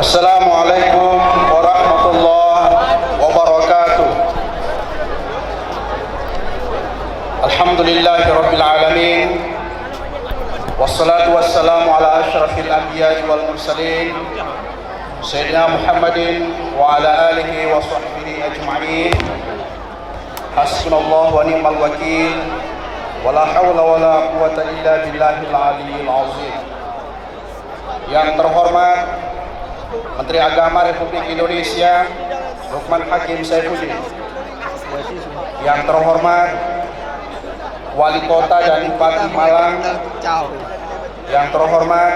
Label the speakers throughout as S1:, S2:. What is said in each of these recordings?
S1: Assalamualaikum warahmatullahi wabarakatuh. Alhamdulillahirabbil alamin. Wassalatu wassalamu ala asyrafil anbiya'i wal mursalin Sayyidina Muhammadin wa ala alihi wa sahbihi ajma'in. Hasbunallahu wa ni'mal wakil. Wala hawla wala quwwata illa billahil aliyyil azim. Yang terhormat Menteri Agama Republik Indonesia Lukman Hakim Saifuddin, yang terhormat Wali Kota dan Bupati Malang, yang terhormat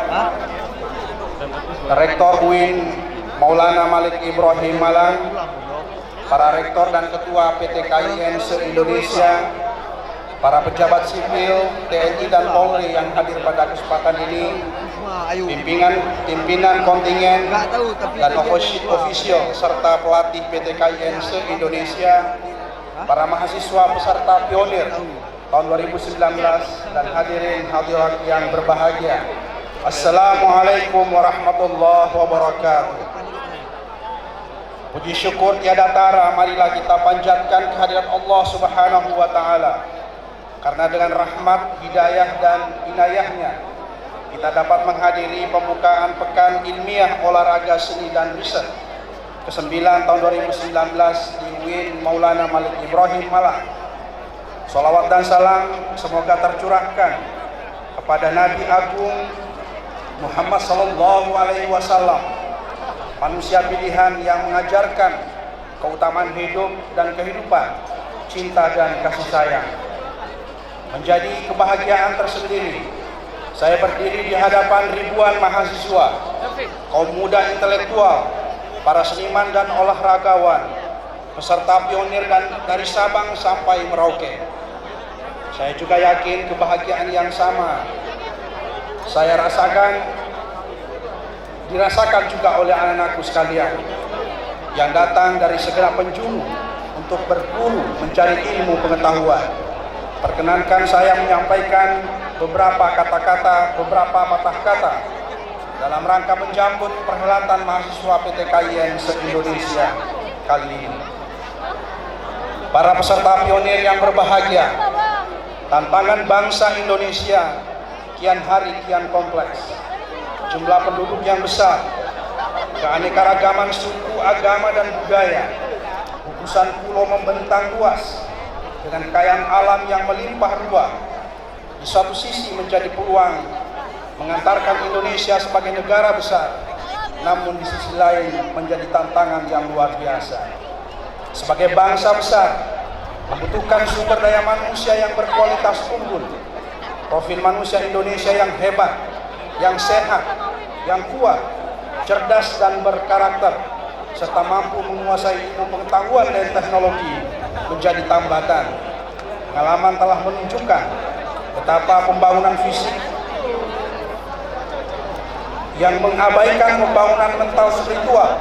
S1: Rektor UIN Maulana Malik Ibrahim Malang, para rektor dan ketua PT KIN se-Indonesia, para pejabat sipil, TNI dan Polri yang hadir pada kesempatan ini, pimpinan kontingen dan ofisial serta pelatih PT KIN se-Indonesia, para mahasiswa peserta pionir tahun 2019 dan hadirin hadirat yang berbahagia. Assalamualaikum warahmatullahi wabarakatuh. Puji syukur tiada tara, marilah kita panjatkan kehadirat Allah Subhanahu wa taala. Karena dengan rahmat, hidayah dan inayahnya kita dapat menghadiri pembukaan Pekan Ilmiah Olahraga Seni dan Riset ke-9 tahun 2019 di UIN Maulana Malik Ibrahim Malang. Salawat dan salam semoga tercurahkan kepada Nabi Agung Muhammad sallallahu alaihi wasallam, manusia pilihan yang mengajarkan keutamaan hidup dan kehidupan, cinta dan kasih sayang. Menjadi kebahagiaan tersendiri saya berdiri di hadapan ribuan mahasiswa, kaum muda intelektual, para seniman dan olahragawan, peserta pionir dan dari Sabang sampai Merauke. Saya juga yakin kebahagiaan yang sama saya dirasakan juga oleh anak-anakku sekalian yang datang dari segala penjuru untuk berguru mencari ilmu pengetahuan. Perkenankan saya menyampaikan beberapa kata-kata, beberapa patah kata dalam rangka menjambut perhelatan mahasiswa PT KIN se-Indonesia kali ini. Para peserta pionir yang berbahagia, tantangan bangsa Indonesia kian hari kian kompleks. Jumlah penduduk yang besar, keanekaragaman suku, agama dan budaya, gugusan pulau membentang luas dengan kekayaan alam yang melimpah ruah, di satu sisi menjadi peluang mengantarkan Indonesia sebagai negara besar, namun di sisi lain menjadi tantangan yang luar biasa. Sebagai bangsa besar, membutuhkan sumber daya manusia yang berkualitas unggul, profil manusia Indonesia yang hebat, yang sehat, yang kuat, cerdas dan berkarakter, serta mampu menguasai ilmu pengetahuan dan teknologi menjadi tambatan. Pengalaman telah menunjukkan betapa pembangunan fisik yang mengabaikan pembangunan mental spiritual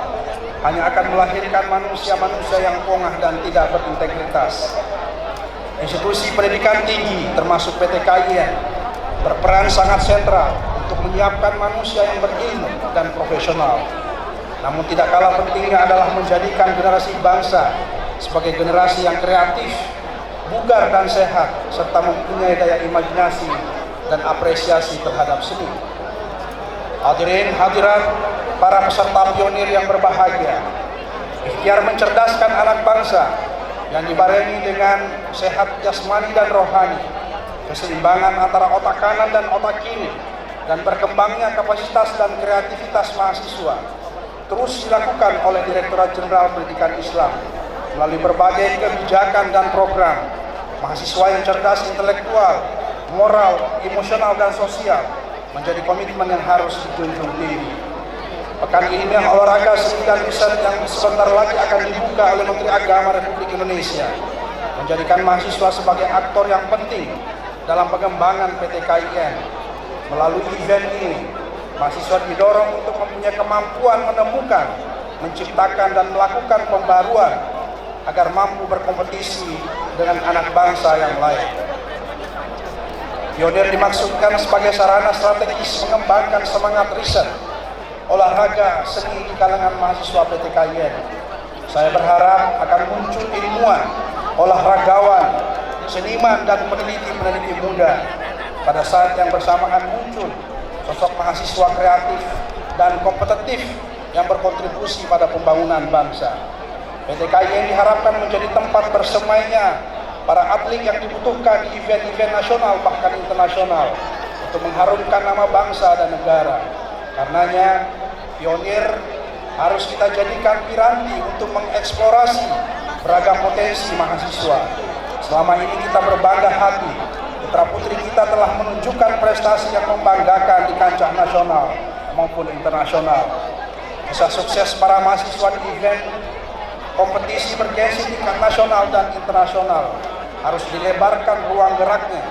S1: hanya akan melahirkan manusia-manusia yang pongah dan tidak berintegritas. Institusi pendidikan tinggi termasuk PT KIN berperan sangat sentral untuk menyiapkan manusia yang berilmu dan profesional. Namun tidak kalah pentingnya adalah menjadikan generasi bangsa sebagai generasi yang kreatif, bugar dan sehat, serta mempunyai daya imajinasi dan apresiasi terhadap seni. Hadirin hadirat, para peserta pionir yang berbahagia, ikhtiar mencerdaskan anak bangsa yang dibarengi dengan sehat jasmani dan rohani, keseimbangan antara otak kanan dan otak kiri, dan berkembangnya kapasitas dan kreativitas mahasiswa terus dilakukan oleh Direktorat Jenderal Pendidikan Islam melalui berbagai kebijakan dan program. Mahasiswa yang cerdas intelektual, moral, emosional dan sosial menjadi komitmen yang harus dijunjung tinggi. Pekan Ilmiah Olahraga Seni dan Riset yang sebentar lagi akan dibuka oleh Menteri Agama Republik Indonesia menjadikan mahasiswa sebagai aktor yang penting dalam pengembangan PT KIN. Melalui event ini, mahasiswa didorong untuk mempunyai kemampuan menemukan, menciptakan dan melakukan pembaruan agar mampu berkompetisi dengan anak bangsa yang lain. Pionir dimaksudkan sebagai sarana strategis mengembangkan semangat riset olahraga, seni di kalangan mahasiswa PTKIN. Saya berharap akan muncul ilmuwan, olahragawan, seniman dan peneliti-peneliti muda. Pada saat yang bersamaan muncul sosok mahasiswa kreatif dan kompetitif yang berkontribusi pada pembangunan bangsa. PTKIN diharapkan menjadi tempat bersemainya para atlet yang dibutuhkan di event-event nasional bahkan internasional untuk mengharumkan nama bangsa dan negara. Karenanya, pionir harus kita jadikan piranti untuk mengeksplorasi beragam potensi mahasiswa. Selama ini kita berbangga hati, putra-putri kita telah menunjukkan prestasi yang membanggakan di kancah nasional maupun internasional. Kisah sukses para mahasiswa di event kompetisi bergengsi tingkat nasional dan internasional harus dilebarkan ruang geraknya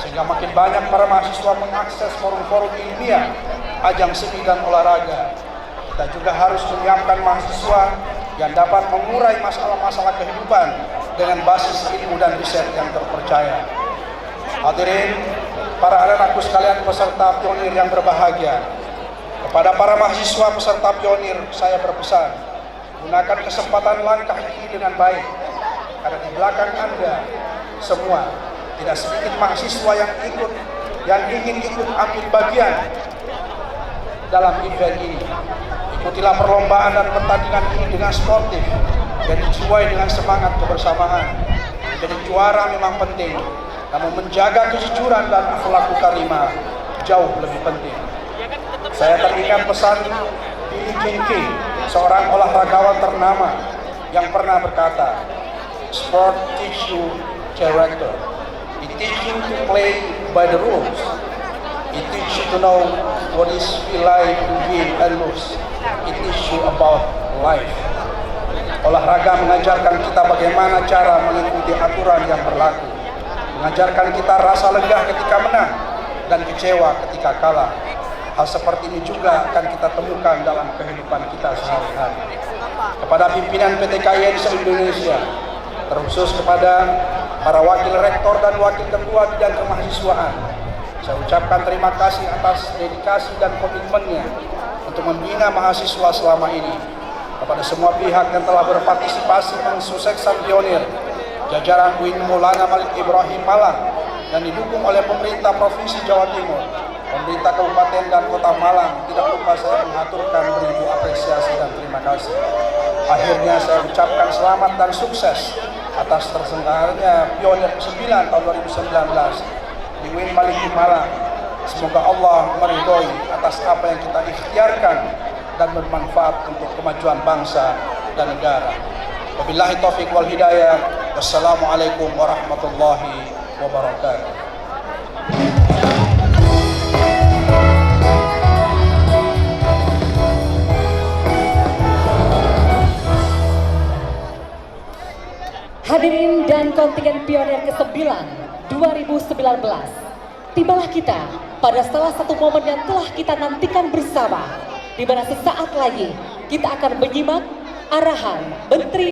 S1: sehingga makin banyak para mahasiswa mengakses forum-forum ilmiah, ajang seni dan olahraga. Kita juga harus menyiapkan mahasiswa yang dapat mengurai masalah-masalah kehidupan dengan basis ilmu dan riset yang terpercaya. Hadirin, para anak-anakku sekalian peserta pionir yang berbahagia, kepada para mahasiswa peserta pionir saya berpesan, gunakan kesempatan langkah ini dengan baik, karena di belakang Anda semua tidak sedikit mahasiswa yang ingin ikut ambil bagian dalam event ini. Ikutilah perlombaan dan pertandingan ini dengan sportif dan dijiwai dengan semangat kebersamaan. Jadi juara memang penting, namun menjaga kejujuran dan akhlak karimah jauh lebih penting. Saya teringat pesan Billie Jean King, seorang olahragawan ternama yang pernah berkata, "Sport teach you character. It teach you to play by the rules. It teach you to know what is feel like to win and lose. It teach you about life." Olahraga mengajarkan kita bagaimana cara mengikuti aturan yang berlaku, mengajarkan kita rasa lega ketika menang dan kecewa ketika kalah. Hal seperti ini juga akan kita temukan dalam kehidupan kita sehari-hari. Kepada pimpinan PTKIN se-Indonesia, terkhusus kepada para wakil rektor dan wakil ketua bidang kemahasiswaan, saya ucapkan terima kasih atas dedikasi dan komitmennya untuk membina mahasiswa selama ini. Kepada semua pihak yang telah berpartisipasi mensukseskan pionir, jajaran UIN Maulana Malik Ibrahim Malang dan didukung oleh pemerintah Provinsi Jawa Timur, pemerintah Kabupaten dan Kota Malang, tidak lupa saya mengaturkan beribu apresiasi dan terima kasih. Akhirnya saya ucapkan selamat dan sukses atas terselenggaranya Pionir ke-9 tahun 2019 di UIN Malik Malang. Semoga Allah meridhoi atas apa yang kita ikhtiarkan dan bermanfaat untuk kemajuan bangsa dan negara. Wabillahi taufiq wal hidayah. Wassalamualaikum warahmatullahi wabarakatuh.
S2: Hadirin dan kontingen pionir ke-9 2019, tibalah kita pada salah satu momen yang telah kita nantikan bersama, di mana sesaat lagi kita akan menyimak arahan Menteri